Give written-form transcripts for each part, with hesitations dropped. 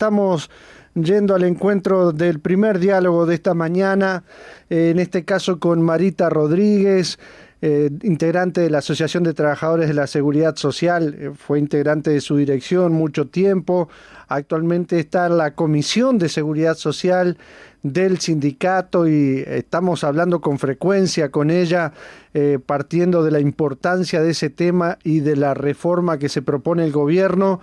estamos yendo al encuentro del primer diálogo de esta mañana, en este caso con Marita Rodríguez, integrante de la Asociación de Trabajadores de la Seguridad Social, fue integrante de su dirección mucho tiempo, actualmente está en la Comisión de Seguridad Social del sindicato y estamos hablando con frecuencia con ella, partiendo de la importancia de ese tema y de la reforma que se propone el gobierno,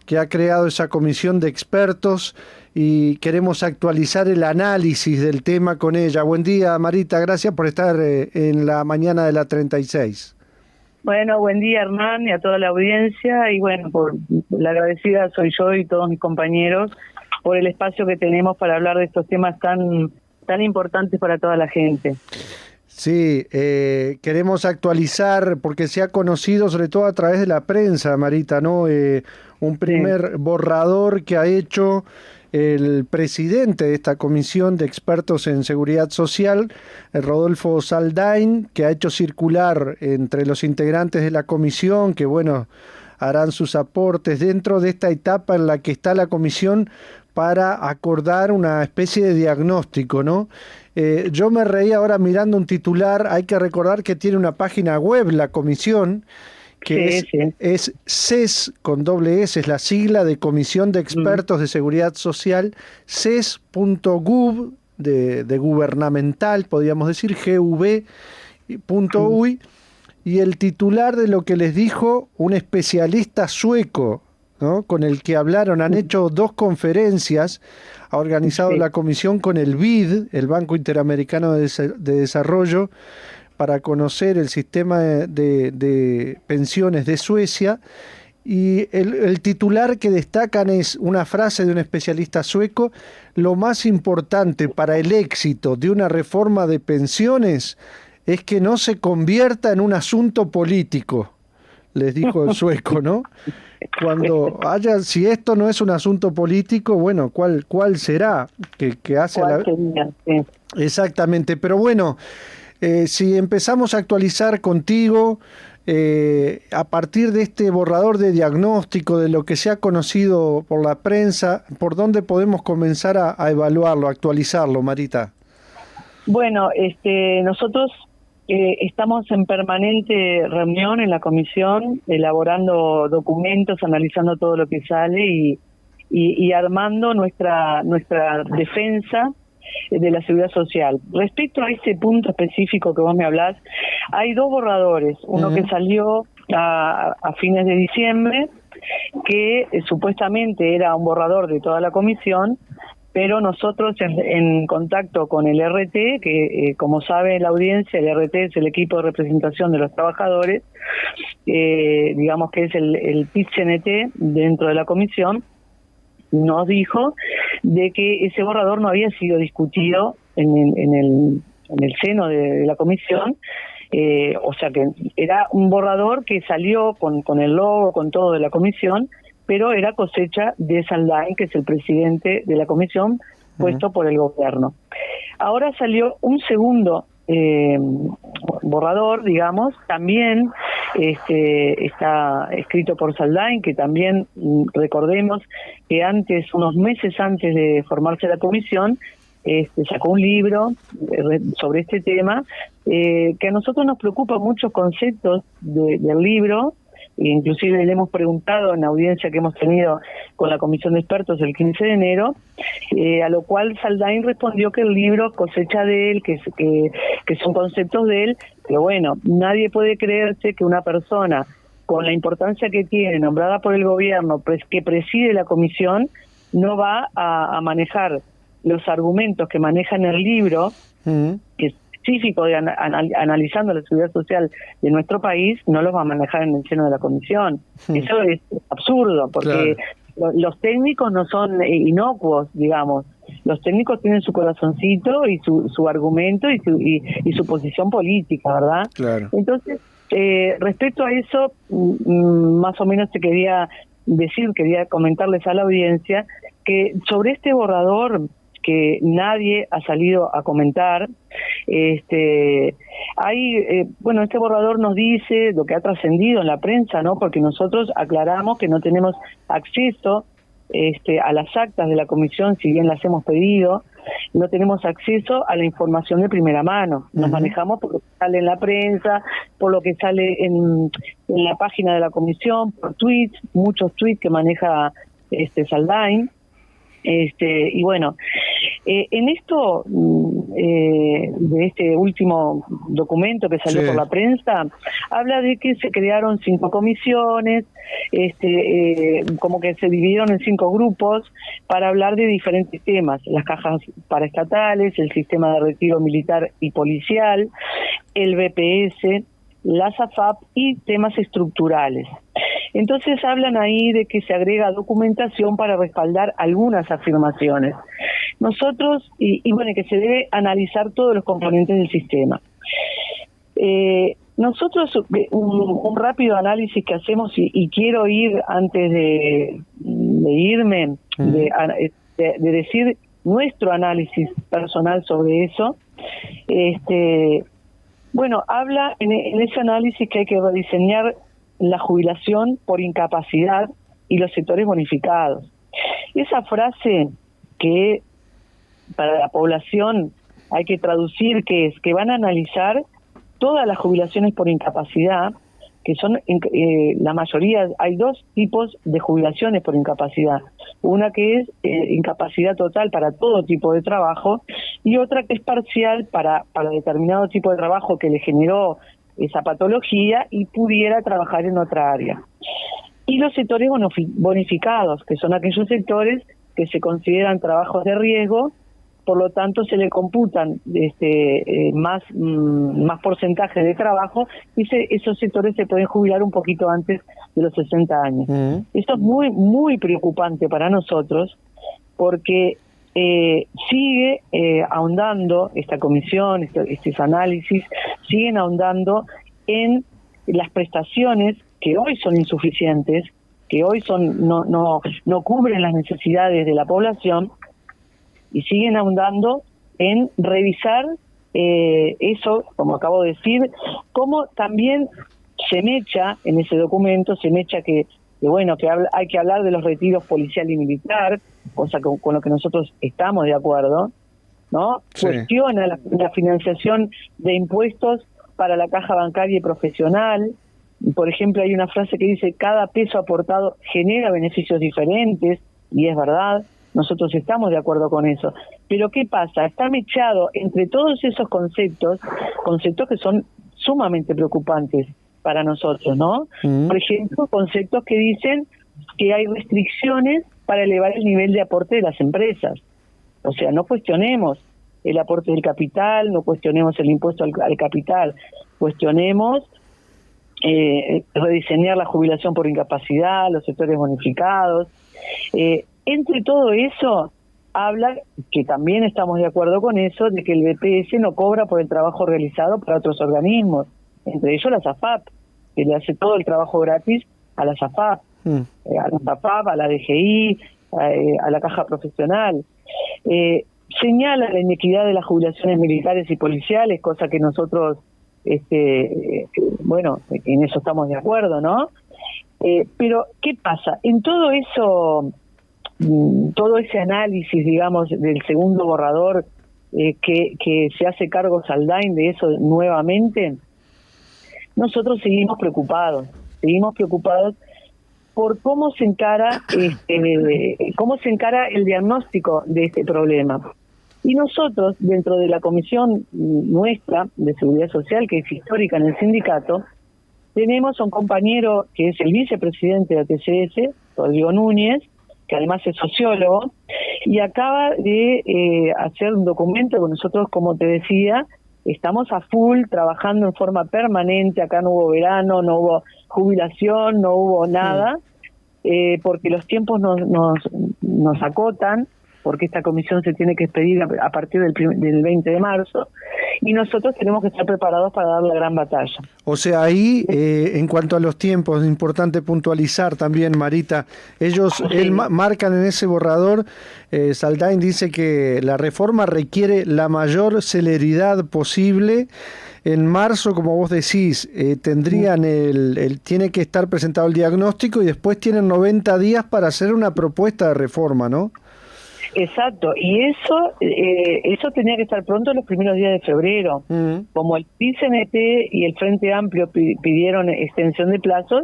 que ha creado esa comisión de expertos, y queremos actualizar el análisis del tema con ella. Buen día, Marita, gracias por estar en la mañana de la 36. Bueno, buen día, Hernán, y a toda la audiencia, y bueno, por la agradecida soy yo y todos mis compañeros por el espacio que tenemos para hablar de estos temas tan importantes para toda la gente. Sí, queremos actualizar porque se ha conocido, sobre todo a través de la prensa, Marita, ¿no? Un primer borrador que ha hecho el presidente de esta comisión de expertos en seguridad social, Rodolfo Saldain, que ha hecho circular entre los integrantes de la comisión, que bueno, harán sus aportes dentro de esta etapa en la que está la comisión para acordar una especie de diagnóstico, ¿no? Yo me reí ahora mirando un titular. Hay que recordar que tiene una página web la comisión, que es CES con doble S, es la sigla de Comisión de Expertos de Seguridad Social, ces.gov, de gubernamental, podríamos decir, gv.uy, y el titular de lo que les dijo un especialista sueco, ¿no?, con el que hablaron, han hecho 2 conferencias, ha organizado la comisión con el BID, el Banco Interamericano de Desarrollo, para conocer el sistema de pensiones de Suecia, y el titular que destacan es una frase de un especialista sueco: lo más importante para el éxito de una reforma de pensiones es que no se convierta en un asunto político, les dijo el sueco, ¿no? Cuando si esto no es un asunto político, bueno, ¿cuál será? Que hace Exactamente, pero bueno, si empezamos a actualizar contigo, a partir de este borrador de diagnóstico, de lo que se ha conocido por la prensa, ¿por dónde podemos comenzar a evaluarlo, a actualizarlo, Marita? Bueno, nosotros estamos en permanente reunión en la comisión, elaborando documentos, analizando todo lo que sale y armando nuestra defensa de la seguridad social. Respecto a ese punto específico que vos me hablás, hay 2 borradores, uno que salió a fines de diciembre, que supuestamente era un borrador de toda la comisión, pero nosotros en contacto con el RT, que como sabe la audiencia, el RT es el equipo de representación de los trabajadores, digamos que es el PIT-CNT dentro de la comisión, nos dijo de que ese borrador no había sido discutido en el seno de la comisión, o sea que era un borrador que salió con el logo, con todo de la comisión, pero era cosecha de Saldain, que es el presidente de la comisión, puesto por el gobierno. Ahora salió un segundo borrador, digamos, también está escrito por Saldain, que también recordemos que unos meses antes de formarse la comisión, sacó un libro sobre este tema, que a nosotros nos preocupa muchos conceptos del libro. Inclusive le hemos preguntado en la audiencia que hemos tenido con la comisión de expertos el 15 de enero, a lo cual Saldain respondió que el libro cosecha de él, que son conceptos de él, pero bueno, nadie puede creerse que una persona con la importancia que tiene, nombrada por el gobierno, que preside la comisión, no va a manejar los argumentos que maneja en el libro, que específico de analizando la seguridad social de nuestro país, no los va a manejar en el seno de la comisión. Eso es absurdo, porque los técnicos no son inocuos, digamos. Los técnicos tienen su corazoncito y su argumento y su posición política, ¿verdad? Claro. Entonces, respecto a eso, más o menos te quería comentarles a la audiencia que sobre este borrador, que nadie ha salido a comentar, este borrador nos dice lo que ha trascendido en la prensa, ¿no? Porque nosotros aclaramos que no tenemos acceso a las actas de la comisión, si bien las hemos pedido, no tenemos acceso a la información de primera mano. Nos manejamos por lo que sale en la prensa, por lo que sale en la página de la comisión, por tweets, muchos tweets que maneja Saldain. Y bueno, en esto de este último documento que salió por la prensa, habla de que se crearon 5 comisiones, como que se dividieron en 5 grupos para hablar de diferentes temas: las cajas paraestatales, el sistema de retiro militar y policial, el BPS, la SAFAP y temas estructurales. Entonces hablan ahí de que se agrega documentación para respaldar algunas afirmaciones. Nosotros, y bueno, que se debe analizar todos los componentes del sistema. Nosotros, un rápido análisis que hacemos, y quiero ir antes de irme, de decir nuestro análisis personal sobre eso. Bueno, habla en ese análisis que hay que rediseñar la jubilación por incapacidad y los sectores bonificados. Esa frase que para la población hay que traducir, que es que van a analizar todas las jubilaciones por incapacidad, que son la mayoría. Hay 2 tipos de jubilaciones por incapacidad: una que es incapacidad total para todo tipo de trabajo, y otra que es parcial para determinado tipo de trabajo que le generó esa patología y pudiera trabajar en otra área. Y los sectores bonificados, que son aquellos sectores que se consideran trabajos de riesgo, por lo tanto se le computan más porcentaje de trabajo, y esos sectores se pueden jubilar un poquito antes de los 60 años. Esto es muy, muy preocupante para nosotros, porque sigue ahondando esta comisión, estos análisis, siguen ahondando en las prestaciones que hoy son insuficientes, que hoy no cubren las necesidades de la población, y siguen ahondando en revisar eso, como acabo de decir, como también se mecha en ese documento, se mecha que hay que hablar de los retiros policial y militar, cosa con lo que nosotros estamos de acuerdo, ¿no? Sí. Cuestiona la financiación de impuestos para la caja bancaria y profesional. Por ejemplo, hay una frase que dice: cada peso aportado genera beneficios diferentes, y es verdad, nosotros estamos de acuerdo con eso. Pero ¿qué pasa? Está mechado entre todos esos conceptos que son sumamente preocupantes para nosotros, ¿no? Por ejemplo, conceptos que dicen que hay restricciones para elevar el nivel de aporte de las empresas. O sea, no cuestionemos el aporte del capital, no cuestionemos el impuesto al capital, cuestionemos rediseñar la jubilación por incapacidad, los sectores bonificados. Entre todo eso, habla, que también estamos de acuerdo con eso, de que el BPS no cobra por el trabajo realizado para otros organismos, entre ellos la SAFAP, que le hace todo el trabajo gratis a la SAFAP, a la DGI, a la caja profesional. Señala la inequidad de las jubilaciones militares y policiales, cosa que nosotros, en eso estamos de acuerdo, ¿no? Pero, ¿qué pasa? En todo eso, todo ese análisis, digamos, del segundo borrador, que se hace cargo Saldain de eso nuevamente, nosotros seguimos preocupados por cómo se encara el diagnóstico de este problema. Y nosotros, dentro de la comisión nuestra de Seguridad Social, que es histórica en el sindicato, tenemos a un compañero que es el vicepresidente de ATCS, Rodrigo Núñez, que además es sociólogo, y acaba de hacer un documento que nosotros, como te decía, estamos a full, trabajando en forma permanente. Acá no hubo verano, no hubo jubilación, no hubo nada, porque los tiempos nos acotan, porque esta comisión se tiene que expedir a partir del 20 de marzo, y nosotros tenemos que estar preparados para dar la gran batalla. O sea, ahí, en cuanto a los tiempos, es importante puntualizar también, Marita, ellos marcan en ese borrador, Saldain dice que la reforma requiere la mayor celeridad posible. En marzo, como vos decís, tendrían tiene que estar presentado el diagnóstico y después tienen 90 días para hacer una propuesta de reforma, ¿no? Exacto, y eso tenía que estar pronto los primeros días de febrero. Como el PCNT y el Frente Amplio pidieron extensión de plazos,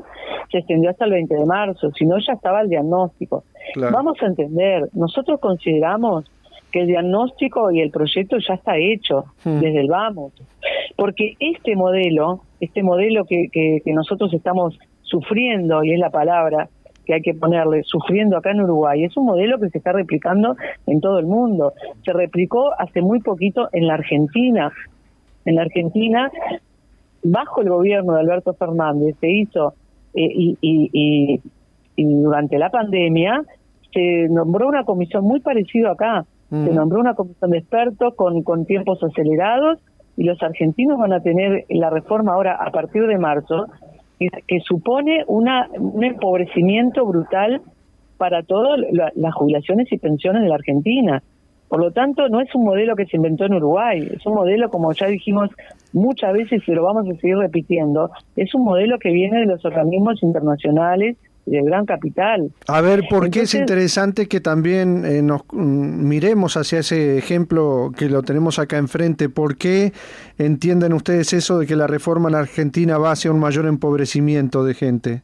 se extendió hasta el 20 de marzo, si no ya estaba el diagnóstico. Claro. Vamos a entender, nosotros consideramos que el diagnóstico y el proyecto ya está hecho desde el vamos, porque este modelo que nosotros estamos sufriendo, y es la palabra que hay que ponerle, sufriendo acá en Uruguay, es un modelo que se está replicando en todo el mundo. Se replicó hace muy poquito en la Argentina. En la Argentina, bajo el gobierno de Alberto Fernández, se hizo, y durante la pandemia, se nombró una comisión muy parecida acá. Se nombró una comisión de expertos con tiempos acelerados, y los argentinos van a tener la reforma ahora a partir de marzo, que supone un empobrecimiento brutal para todas las jubilaciones y pensiones de la Argentina. Por lo tanto, no es un modelo que se inventó en Uruguay, es un modelo, como ya dijimos muchas veces y lo vamos a seguir repitiendo, es un modelo que viene de los organismos internacionales y del gran capital. A ver, ¿por qué es interesante que también nos miremos hacia ese ejemplo que lo tenemos acá enfrente? ¿Por qué entienden ustedes eso de que la reforma en Argentina va hacia un mayor empobrecimiento de gente?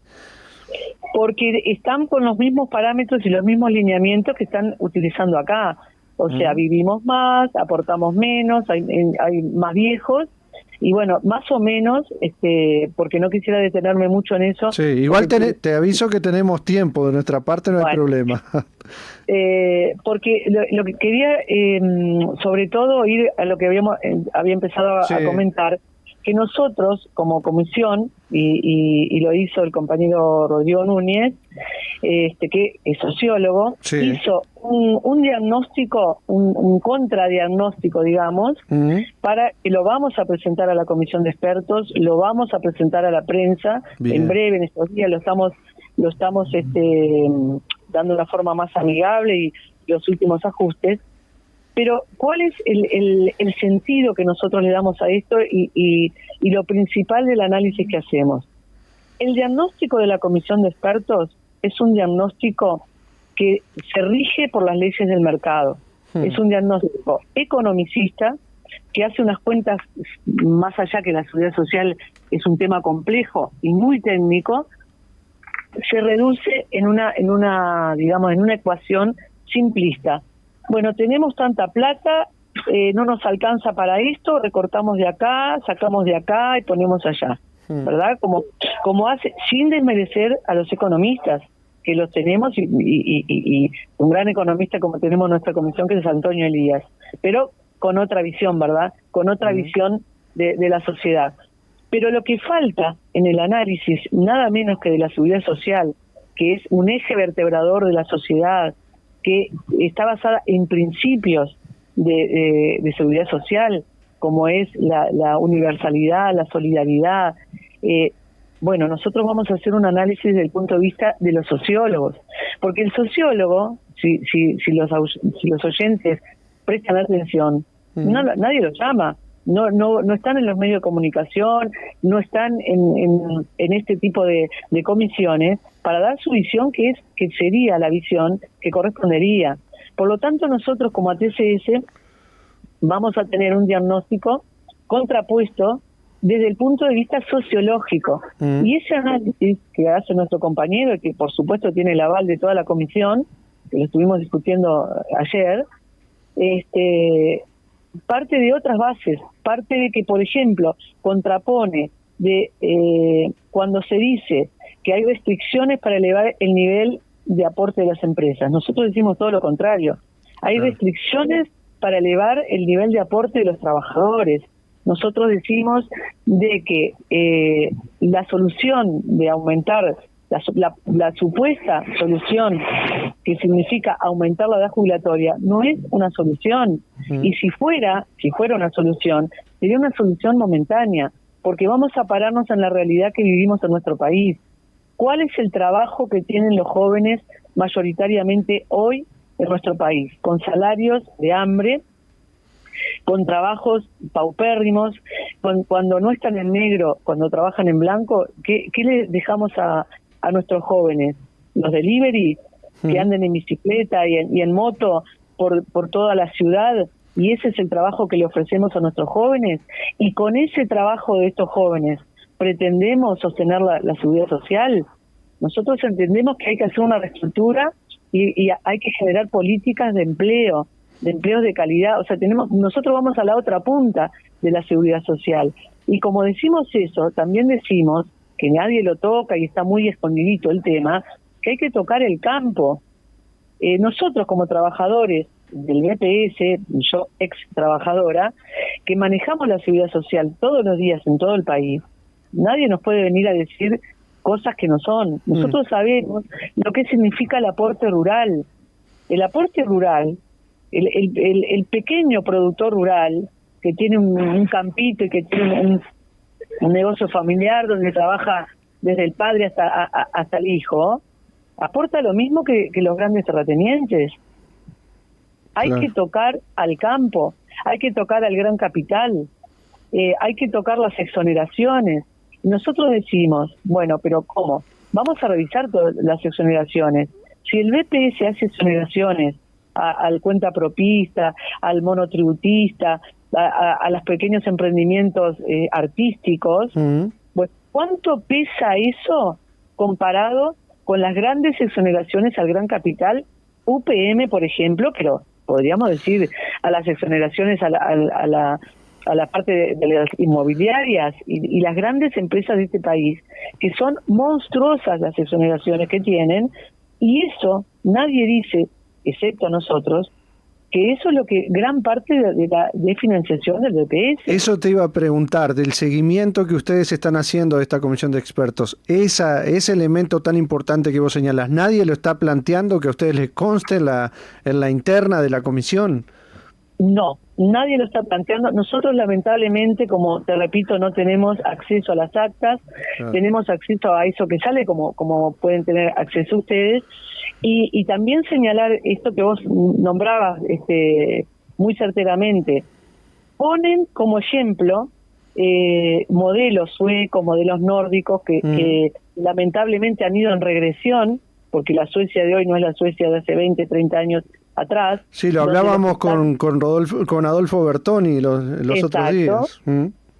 Porque están con los mismos parámetros y los mismos lineamientos que están utilizando acá. O sea, vivimos más, aportamos menos, hay más viejos. Y bueno, más o menos, porque no quisiera detenerme mucho en eso. Sí, igual te aviso que tenemos tiempo, de nuestra parte no hay problema. Porque lo que quería, sobre todo, ir a lo que había empezado a comentar, que nosotros, como comisión, y lo hizo el compañero Rodrigo Núñez, que es sociólogo, hizo un diagnóstico, un contradiagnóstico, digamos, para que lo vamos a presentar a la comisión de expertos, lo vamos a presentar a la prensa. Bien. En breve, en estos días lo estamos dando una forma más amigable y los últimos ajustes. Pero ¿cuál es el sentido que nosotros le damos a esto y lo principal del análisis que hacemos? El diagnóstico de la comisión de expertos es un diagnóstico que se rige por las leyes del mercado. Es un diagnóstico economicista que hace unas cuentas, más allá que la seguridad social es un tema complejo y muy técnico, se reduce en una ecuación simplista. Bueno, tenemos tanta plata, no nos alcanza para esto, recortamos de acá, sacamos de acá y ponemos allá, ¿verdad? Como hace, sin desmerecer a los economistas, que los tenemos, y un gran economista como tenemos en nuestra comisión, que es Antonio Elías, pero con otra visión, ¿verdad? Con otra visión de la sociedad. Pero lo que falta en el análisis, nada menos que de la seguridad social, que es un eje vertebrador de la sociedad, que está basada en principios de seguridad social, como es la universalidad, la solidaridad. Bueno, nosotros vamos a hacer un análisis desde el punto de vista de los sociólogos, porque el sociólogo, si los oyentes prestan atención, nadie los llama, no están en los medios de comunicación, no están en este tipo de comisiones para dar su visión, que sería la visión que correspondería. Por lo tanto, nosotros como ATCS vamos a tener un diagnóstico contrapuesto desde el punto de vista sociológico. Y ese análisis que hace nuestro compañero, y que por supuesto tiene el aval de toda la comisión, que lo estuvimos discutiendo ayer, parte de otras bases, parte de que, por ejemplo, contrapone cuando se dice que hay restricciones para elevar el nivel de aporte de las empresas. Nosotros decimos todo lo contrario. Hay restricciones para elevar el nivel de aporte de los trabajadores. Nosotros decimos de que la solución de aumentar, la supuesta solución que significa aumentar la edad jubilatoria no es una solución. Y si fuera una solución, sería una solución momentánea, porque vamos a pararnos en la realidad que vivimos en nuestro país. ¿Cuál es el trabajo que tienen los jóvenes mayoritariamente hoy en nuestro país? Con salarios de hambre, con trabajos paupérrimos, cuando no están en negro, cuando trabajan en blanco. ¿Qué le dejamos a nuestros jóvenes? Los delivery, que anden en bicicleta y en moto por toda la ciudad, y ese es el trabajo que le ofrecemos a nuestros jóvenes, y con ese trabajo de estos jóvenes pretendemos sostener la seguridad social. Nosotros entendemos que hay que hacer una reestructura y hay que generar políticas de empleo, de empleos de calidad. O sea, nosotros vamos a la otra punta de la seguridad social. Y como decimos eso, también decimos que nadie lo toca y está muy escondidito el tema, que hay que tocar el campo. Nosotros como trabajadores del BPS, yo ex trabajadora, que manejamos la seguridad social todos los días en todo el país, nadie nos puede venir a decir cosas que no son. Nosotros sabemos lo que significa el aporte rural. El aporte rural, el pequeño productor rural que tiene un campito y que tiene un negocio familiar donde trabaja desde el padre hasta el hijo, aporta lo mismo que los grandes terratenientes. Hay que tocar al campo, hay que tocar al gran capital, hay que tocar las exoneraciones. Nosotros decimos, bueno, pero ¿cómo? Vamos a revisar todas las exoneraciones. Si el BPS hace exoneraciones al cuentapropista, al monotributista, a los pequeños emprendimientos artísticos, pues ¿cuánto pesa eso comparado con las grandes exoneraciones al gran capital? UPM, por ejemplo, pero podríamos decir a las exoneraciones a la parte de las inmobiliarias y las grandes empresas de este país, que son monstruosas las exoneraciones que tienen, y eso nadie dice, excepto nosotros, que eso es lo que gran parte de financiación del BPS. Eso te iba a preguntar, del seguimiento que ustedes están haciendo de esta comisión de expertos, ese elemento tan importante que vos señalás, ¿nadie lo está planteando que a ustedes les conste en la interna de la comisión? No, nadie lo está planteando. Nosotros lamentablemente, como te repito, no tenemos acceso a las actas, tenemos acceso a eso que sale como pueden tener acceso ustedes, y también señalar esto que vos nombrabas muy certeramente. Ponen como ejemplo modelos suecos, modelos nórdicos que lamentablemente han ido en regresión, porque la Suecia de hoy no es la Suecia de hace 20, 30 años atrás. Sí, lo hablábamos con Adolfo Bertoni los otros días.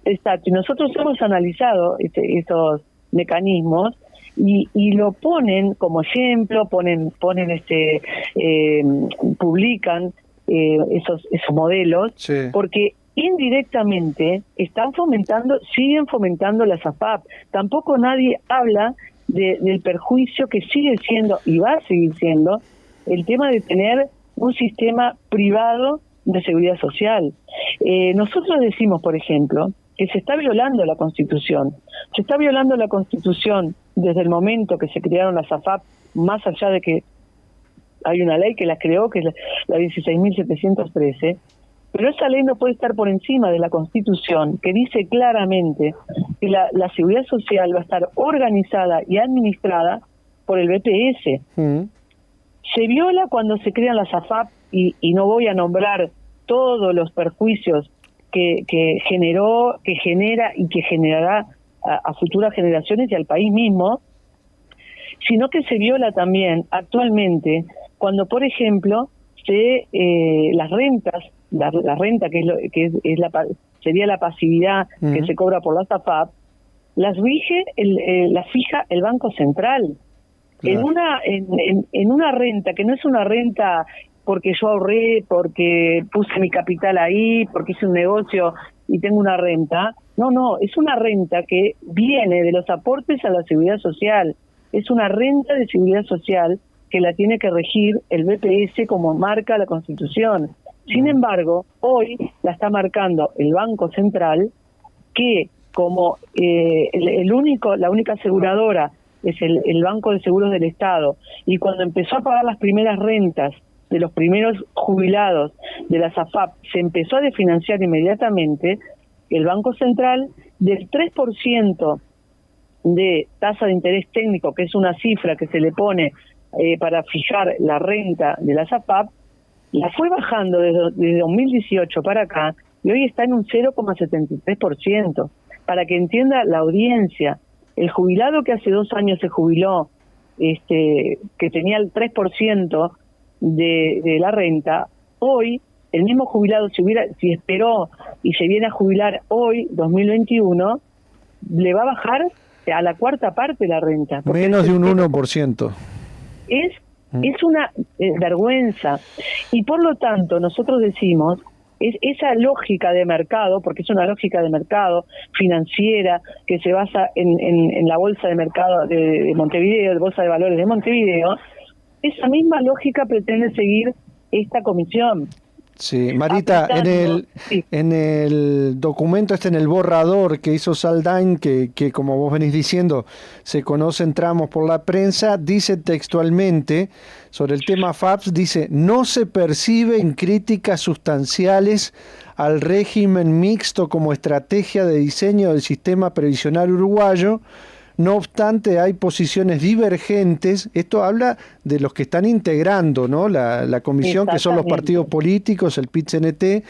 Exacto, y nosotros hemos analizado esos mecanismos y lo ponen como ejemplo, publican esos modelos, porque indirectamente siguen fomentando la SAFAP. Tampoco nadie habla del perjuicio que sigue siendo y va a seguir siendo el tema de tener un sistema privado de seguridad social. Nosotros decimos, por ejemplo, que se está violando la Constitución. Se está violando la Constitución desde el momento que se crearon las AFAP, más allá de que hay una ley que la creó, que es la 16.713, pero esa ley no puede estar por encima de la Constitución, que dice claramente que la seguridad social va a estar organizada y administrada por el BPS. Se viola cuando se crean las AFAP, y no voy a nombrar todos los perjuicios que genera y que generará a futuras generaciones y al país mismo, sino que se viola también actualmente cuando, por ejemplo, las rentas, la renta sería la pasividad que se cobra por las AFAP, las fija el Banco Central. Claro. En una renta que no es una renta porque yo ahorré, porque puse mi capital ahí, porque hice un negocio y tengo una renta. No, es una renta que viene de los aportes a la seguridad social. Es una renta de seguridad social que la tiene que regir el BPS como marca la Constitución. Sin embargo, hoy la está marcando el Banco Central, que como la única aseguradora es el Banco de Seguros del Estado, y cuando empezó a pagar las primeras rentas de los primeros jubilados de las AFAP, se empezó a desfinanciar inmediatamente, el Banco Central del 3% de tasa de interés técnico, que es una cifra que se le pone para fijar la renta de las AFAP, la fue bajando desde 2018 para acá y hoy está en un 0,73%. Para que entienda la audiencia, el jubilado que hace 2 años se jubiló, que tenía el 3% de la renta, hoy el mismo jubilado, si esperó y se viene a jubilar hoy, 2021, le va a bajar a la cuarta parte la renta. Menos de un 1%. Es una vergüenza. Y por lo tanto, nosotros decimos, esa lógica de mercado, porque es una lógica de mercado financiera que se basa en la bolsa de mercado de Montevideo, de bolsa de valores de Montevideo, esa misma lógica pretende seguir esta comisión. Sí, Marita, en el documento, en el borrador que hizo Saldain, que como vos venís diciendo, se conocen tramos por la prensa, dice textualmente, sobre el tema FAPS, dice, no se perciben críticas sustanciales al régimen mixto como estrategia de diseño del sistema previsional uruguayo. No obstante, hay posiciones divergentes. Esto habla de los que están integrando, ¿no?, la comisión, que son los partidos políticos, el PIT-CNT.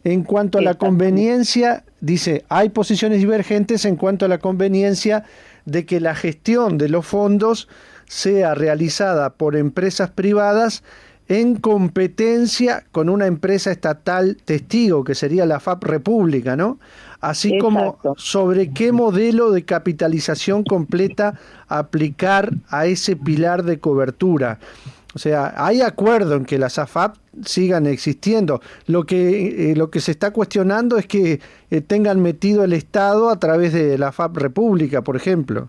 En cuanto a la conveniencia, dice, hay posiciones divergentes en cuanto a la conveniencia de que la gestión de los fondos sea realizada por empresas privadas en competencia con una empresa estatal testigo, que sería la FAP República, ¿no? Así como sobre qué modelo de capitalización completa aplicar a ese pilar de cobertura. O sea, hay acuerdo en que las AFAP sigan existiendo. Lo que se está cuestionando es que tengan metido el Estado a través de la FAP República, por ejemplo.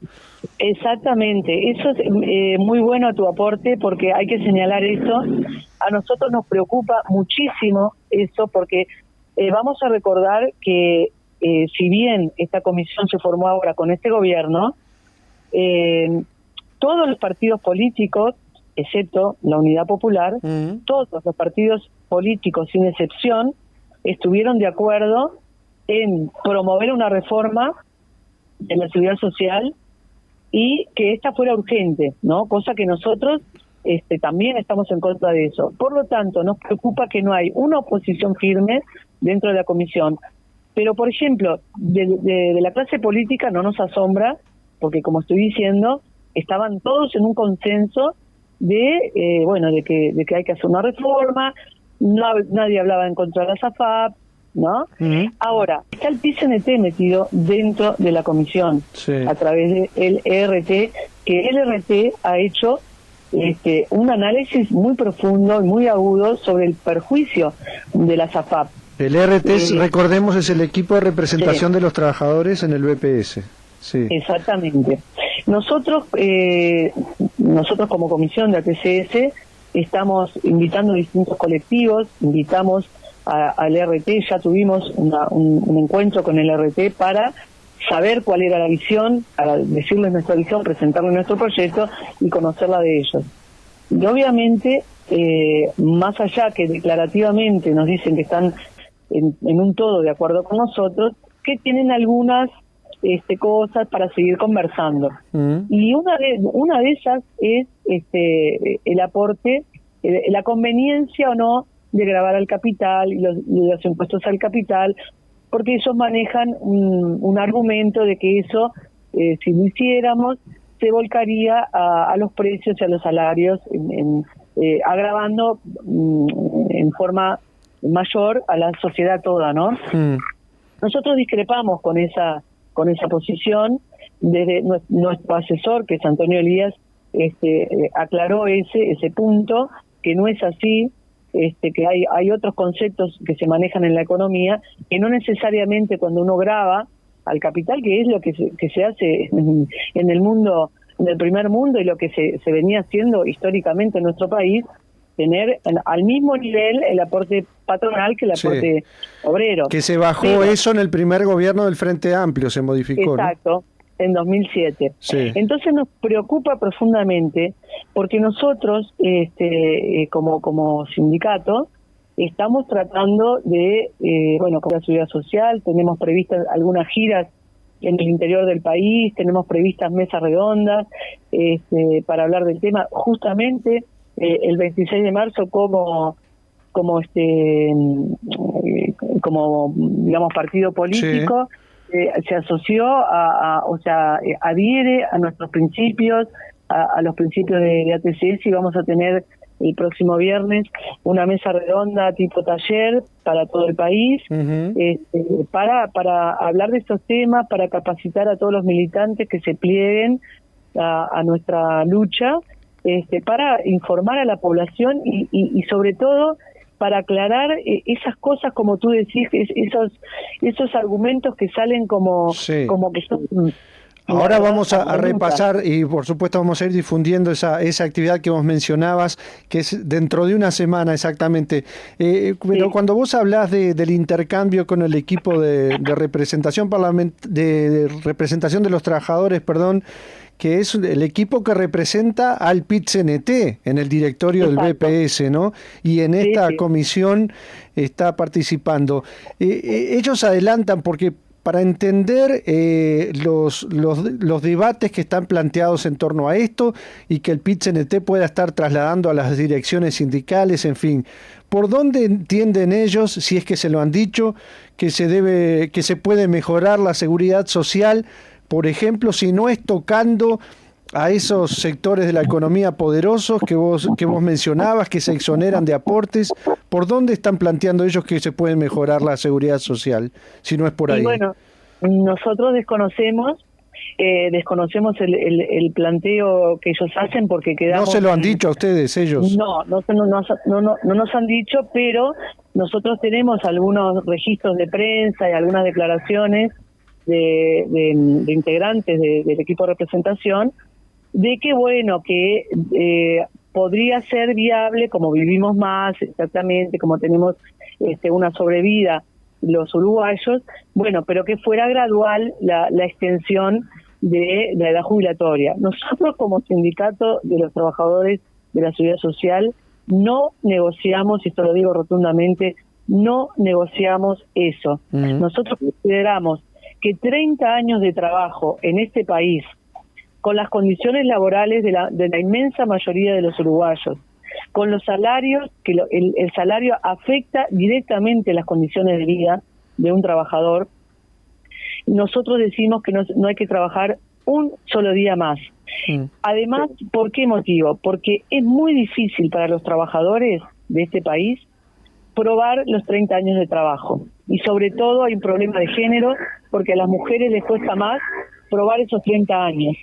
Exactamente, eso es muy bueno tu aporte, porque hay que señalar eso. A nosotros nos preocupa muchísimo eso, porque vamos a recordar que si bien esta comisión se formó ahora con este gobierno, todos los partidos políticos, excepto la Unidad Popular, todos los partidos políticos sin excepción estuvieron de acuerdo en promover una reforma de la seguridad social y que esta fuera urgente, ¿no? Cosa que nosotros también estamos en contra de eso. Por lo tanto, nos preocupa que no hay una oposición firme dentro de la comisión. Pero, por ejemplo, de la clase política no nos asombra, porque, como estoy diciendo, estaban todos en un consenso de que hay que hacer una reforma. Nadie hablaba en contra de la SAFAP, ¿no? Ahora, está el PIT-CNT metido dentro de la comisión, a través del ERT, que el ERT ha hecho un análisis muy profundo y muy agudo sobre el perjuicio de la SAFAP. El ERT, recordemos, es el equipo de representación de los trabajadores en el BPS. Sí. Exactamente. Nosotros como comisión de ATCS estamos invitando a distintos colectivos, invitamos al RT, ya tuvimos un encuentro con el RT para saber cuál era la visión, para decirles nuestra visión, presentarles nuestro proyecto y conocerla de ellos. Y obviamente, más allá que declarativamente nos dicen que están en un todo de acuerdo con nosotros, que tienen algunas cosas para seguir conversando. Y una de ellas es el aporte, la conveniencia o no de gravar al capital y los impuestos al capital, porque ellos manejan un argumento de que eso, si lo hiciéramos, se volcaría a los precios y a los salarios, agravando en forma mayor a la sociedad toda, ¿no? Nosotros discrepamos con esa posición. Desde nuestro asesor, que es Antonio Elías, aclaró ese punto, que no es así, que hay otros conceptos que se manejan en la economía, que no necesariamente cuando uno grava al capital, que es lo que se hace en el mundo, en el primer mundo, y lo que se venía haciendo históricamente en nuestro país, tener al mismo nivel el aporte patronal que el aporte obrero. Que se bajó eso en el primer gobierno del Frente Amplio, se modificó. Exacto, ¿no? En 2007. Sí. Entonces nos preocupa profundamente, porque nosotros, como sindicato, estamos tratando de, con la seguridad social, tenemos previstas algunas giras en el interior del país, tenemos previstas mesas redondas para hablar del tema. Justamente el 26 de marzo como digamos partido político, se asoció adhiere a nuestros principios, a los principios de ATCS, y vamos a tener el próximo viernes una mesa redonda tipo taller para todo el país, para hablar de estos temas, para capacitar a todos los militantes que se plieguen a nuestra lucha, para informar a la población y sobre todo para aclarar esas cosas, como tú decís, esos argumentos que salen como que son... Ahora vamos a repasar y por supuesto vamos a ir difundiendo esa actividad que vos mencionabas, que es dentro de una semana exactamente. Pero cuando vos hablás del intercambio con el equipo de representación de representación de los trabajadores, que es el equipo que representa al PIT-CNT en el directorio del BPS, ¿no? Y en esta comisión está participando. Ellos adelantan, porque para entender los debates que están planteados en torno a esto y que el PIT-CNT pueda estar trasladando a las direcciones sindicales, en fin, ¿por dónde entienden ellos, si es que se lo han dicho, que se puede mejorar la seguridad social? Por ejemplo, si no es tocando a esos sectores de la economía poderosos que vos mencionabas, que se exoneran de aportes, ¿por dónde están planteando ellos que se puede mejorar la seguridad social, si no es por ahí? Y bueno, nosotros desconocemos el planteo que ellos hacen, porque quedamos... ¿No se lo han dicho a ustedes, ellos? No nos han dicho, pero nosotros tenemos algunos registros de prensa y algunas declaraciones de integrantes del equipo de representación, de que podría ser viable, como vivimos más exactamente, como tenemos una sobrevida los uruguayos, pero que fuera gradual la extensión de la edad jubilatoria. Nosotros, como sindicato de los trabajadores de la seguridad social, no negociamos, y esto lo digo rotundamente, no negociamos eso. Nosotros consideramos que 30 años de trabajo en este país, con las condiciones laborales de la inmensa mayoría de los uruguayos, con los salarios, que el salario afecta directamente las condiciones de vida de un trabajador, nosotros decimos que no hay que trabajar un solo día más. Además, ¿por qué motivo? Porque es muy difícil para los trabajadores de este país probar los 30 años de trabajo. Y sobre todo hay un problema de género, porque a las mujeres les cuesta más probar esos 30 años.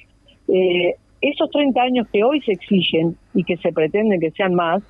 Esos 30 años que hoy se exigen y que se pretenden que sean más,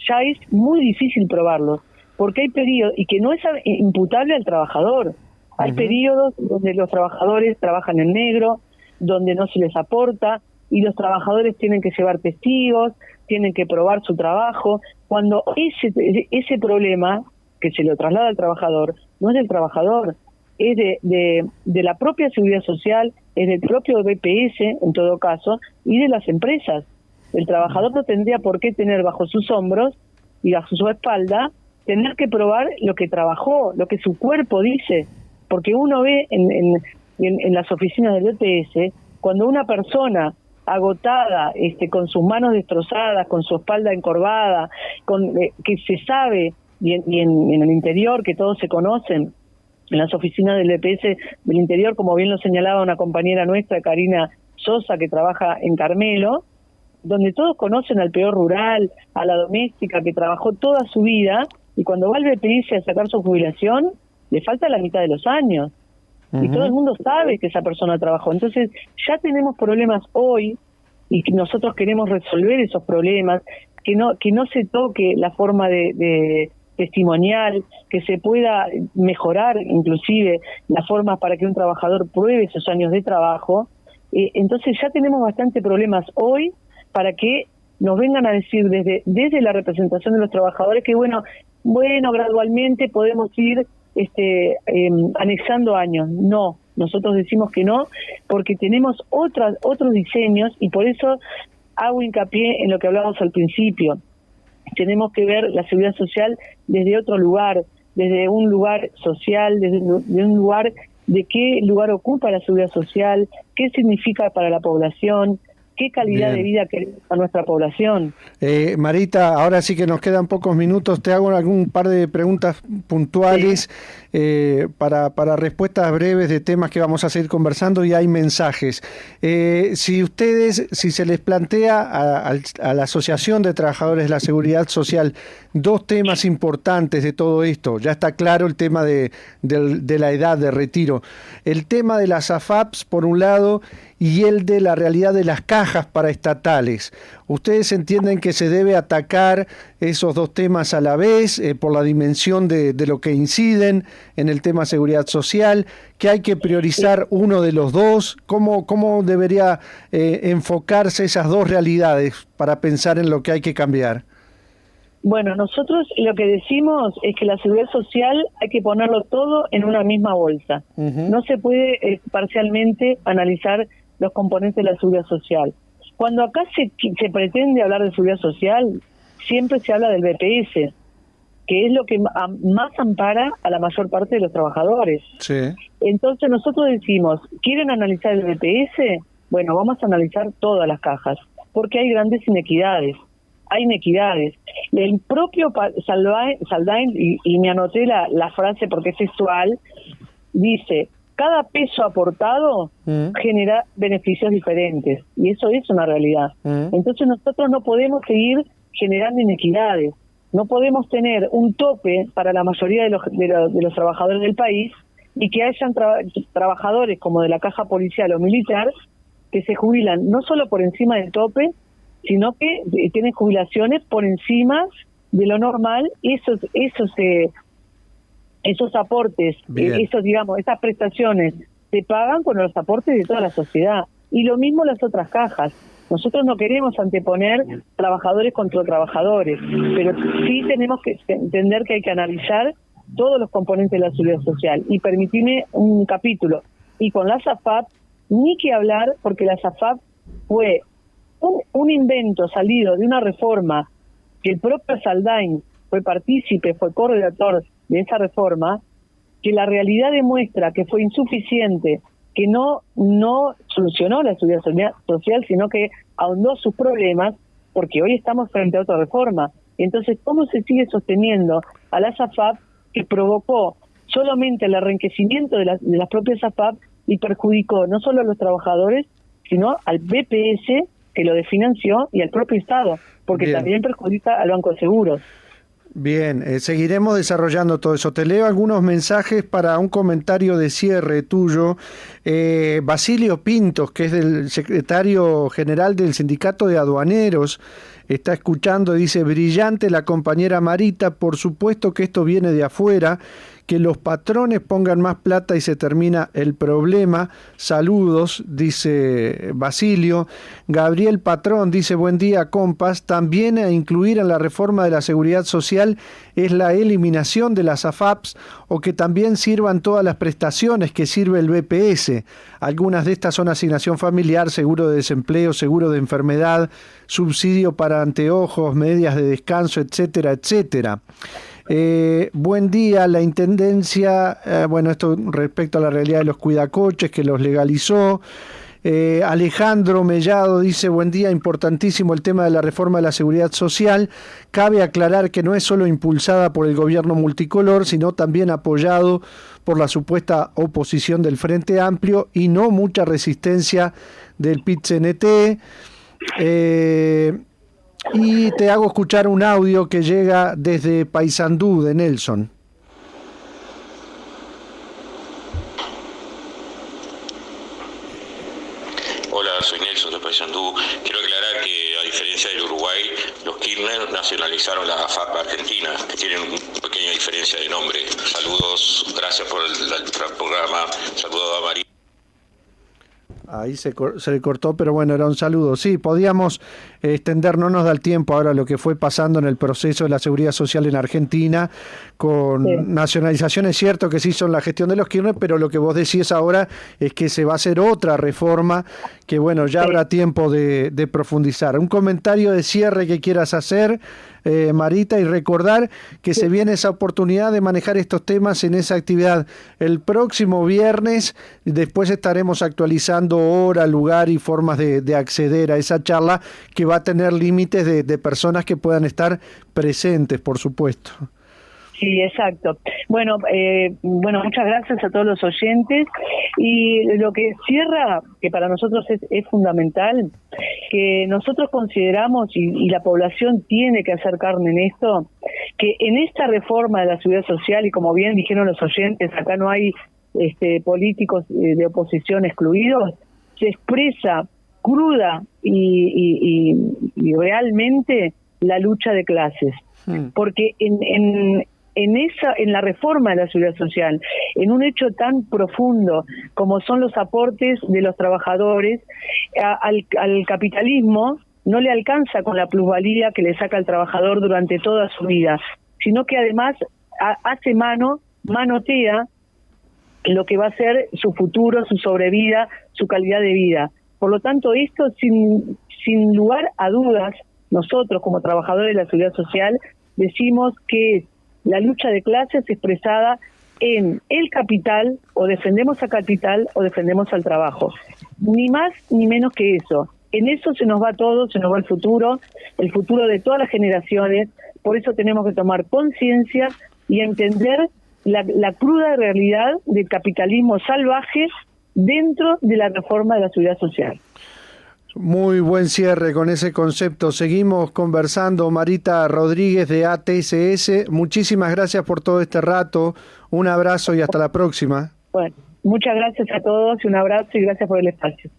ya es muy difícil probarlos, porque hay periodos, y que no es imputable al trabajador, hay periodos donde los trabajadores trabajan en negro, donde no se les aporta, y los trabajadores tienen que llevar testigos, tienen que probar su trabajo, cuando ese problema que se lo traslada al trabajador, no es del trabajador, es de la propia seguridad social, es del propio BPS, en todo caso, y de las empresas. El trabajador no tendría por qué tener bajo sus hombros y bajo su espalda, tener que probar lo que trabajó, lo que su cuerpo dice, porque uno ve en las oficinas del BPS, cuando una persona agotada, con sus manos destrozadas, con su espalda encorvada, que se sabe, y en el interior, que todos se conocen, en las oficinas del BPS del interior, como bien lo señalaba una compañera nuestra, Karina Sosa, que trabaja en Carmelo, donde todos conocen al peor rural, a la doméstica, que trabajó toda su vida, y cuando va al BPS a sacar su jubilación, le falta la mitad de los años. Y todo el mundo sabe que esa persona trabajó. Entonces, ya tenemos problemas hoy, y que nosotros queremos resolver esos problemas, que no se toque la forma de testimonial, que se pueda mejorar inclusive la forma para que un trabajador pruebe esos años de trabajo. Entonces ya tenemos bastante problemas hoy para que nos vengan a decir desde la representación de los trabajadores que bueno, gradualmente podemos ir anexando años. No, nosotros decimos que no, porque tenemos otros diseños, y por eso hago hincapié en lo que hablábamos al principio. tenemos que ver la seguridad social desde otro lugar, desde un lugar social, desde un lugar de qué lugar ocupa la seguridad social, qué significa para la población, qué calidad de vida queremos a nuestra población. Marita, ahora sí que nos quedan pocos minutos, te hago algún par de preguntas puntuales para respuestas breves de temas que vamos a seguir conversando, y hay mensajes. Si se les plantea a la Asociación de Trabajadores de la Seguridad Social dos temas importantes de todo esto, ya está claro el tema de la edad de retiro, el tema de las AFAPs por un lado y el de la realidad de las cajas paraestatales. ¿Ustedes entienden que se debe atacar esos dos temas a la vez por la dimensión de lo que inciden en el tema seguridad social? ¿Que hay que priorizar uno de los dos? ¿Cómo debería enfocarse esas dos realidades para pensar en lo que hay que cambiar? Bueno, nosotros lo que decimos es que la seguridad social hay que ponerlo todo en una misma bolsa. No se puede parcialmente analizar los componentes de la seguridad social. Cuando acá se pretende hablar de seguridad social, siempre se habla del BPS, que es lo que más ampara a la mayor parte de los trabajadores. Sí. Entonces nosotros decimos, ¿quieren analizar el BPS? Bueno, vamos a analizar todas las cajas, porque hay grandes inequidades. Hay inequidades. El propio Saldain, y me anoté la frase porque es textual, dice, cada peso aportado genera beneficios diferentes, y eso es una realidad. Entonces nosotros no podemos seguir generando inequidades, no podemos tener un tope para la mayoría de los trabajadores del país, y que hayan trabajadores como de la caja policial o militar que se jubilan no solo por encima del tope, sino que tienen jubilaciones por encima de lo normal. Esos aportes, esas prestaciones se pagan con los aportes de toda la sociedad. Y lo mismo las otras cajas. Nosotros no queremos anteponer trabajadores contra trabajadores, pero sí tenemos que entender que hay que analizar todos los componentes de la seguridad social. Y permitime un capítulo. Y con la SAFAP, ni que hablar, porque la SAFAP fue un invento salido de una reforma que el propio Saldain fue partícipe, fue coordinador de esa reforma, que la realidad demuestra que fue insuficiente, que no solucionó la seguridad social, sino que ahondó sus problemas, porque hoy estamos frente a otra reforma. Entonces, ¿cómo se sigue sosteniendo a la SAFAP, que provocó solamente el enriquecimiento de las propias SAFAP y perjudicó no solo a los trabajadores, sino al BPS, que lo desfinanció, y al propio Estado, porque también perjudica al Banco de Seguros? Bien, seguiremos desarrollando todo eso. Te leo algunos mensajes para un comentario de cierre tuyo. Basilio Pintos, que es el secretario general del Sindicato de Aduaneros, está escuchando y dice: brillante la compañera Marita, por supuesto que esto viene de afuera, que los patrones pongan más plata y se termina el problema. Saludos, dice Basilio. Gabriel Patrón dice: buen día, compas. También a incluir en la reforma de la seguridad social es la eliminación de las AFAPs, o que también sirvan todas las prestaciones que sirve el BPS. Algunas de estas son asignación familiar, seguro de desempleo, seguro de enfermedad, subsidio para anteojos, medias de descanso, etcétera, etcétera. Buen día, la Intendencia, esto respecto a la realidad de los cuidacoches, que los legalizó. Alejandro Mellado dice: buen día, importantísimo el tema de la reforma de la seguridad social. Cabe aclarar que no es solo impulsada por el gobierno multicolor, sino también apoyado por la supuesta oposición del Frente Amplio y no mucha resistencia del PIT-CNT. Y te hago escuchar un audio que llega desde Paysandú, de Nelson. Hola, soy Nelson de Paysandú. Quiero aclarar que, a diferencia del Uruguay, los Kirchner nacionalizaron la AFAP Argentina, que tienen una pequeña diferencia de nombre. Saludos, gracias por el programa. Saludos a María. Ahí se le cortó, pero bueno, era un saludo. Sí, podíamos extender, no nos da el tiempo ahora, lo que fue pasando en el proceso de la seguridad social en Argentina, con nacionalización. Es cierto que se hizo en la gestión de los Kirchner, pero lo que vos decís ahora es que se va a hacer otra reforma, que bueno, ya habrá tiempo de profundizar. Un comentario de cierre que quieras hacer, Marita, y recordar que se viene esa oportunidad de manejar estos temas en esa actividad el próximo viernes. Después estaremos actualizando hora, lugar y formas de acceder a esa charla, que va a tener límites de personas que puedan estar presentes, por supuesto. Sí, exacto. Bueno, muchas gracias a todos los oyentes. Y lo que cierra, que para nosotros es fundamental, que nosotros consideramos, y la población tiene que hacer carne en esto, que en esta reforma de la seguridad social, y como bien dijeron los oyentes, acá no hay políticos de oposición excluidos, se expresa cruda y realmente la lucha de clases. Porque en la reforma de la seguridad social, en un hecho tan profundo como son los aportes de los trabajadores, al capitalismo no le alcanza con la plusvalía que le saca al trabajador durante toda su vida, sino que además hace manotea lo que va a ser su futuro, su sobrevida, su calidad de vida. Por lo tanto, esto sin lugar a dudas, nosotros como trabajadores de la seguridad social decimos que es la lucha de clases expresada en el capital, o defendemos al capital o defendemos al trabajo. Ni más ni menos que eso. En eso se nos va todo, se nos va el futuro de todas las generaciones. Por eso tenemos que tomar conciencia y entender la cruda realidad del capitalismo salvaje dentro de la reforma de la seguridad social. Muy buen cierre con ese concepto. Seguimos conversando. Marita Rodríguez de ATSS, muchísimas gracias por todo este rato. Un abrazo y hasta la próxima. Bueno, muchas gracias a todos y un abrazo y gracias por el espacio.